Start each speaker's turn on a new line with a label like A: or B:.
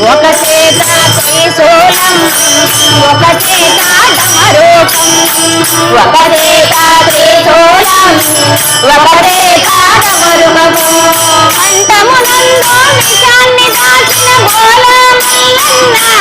A: ఒక చేత త్రిశూలం ఒక చేత డమరూపం ఒక చేత త్రిశూలం ఒక చేత డమరుకము కంఠమునందు విషాన్ని దాచిన బోల మల్లన్న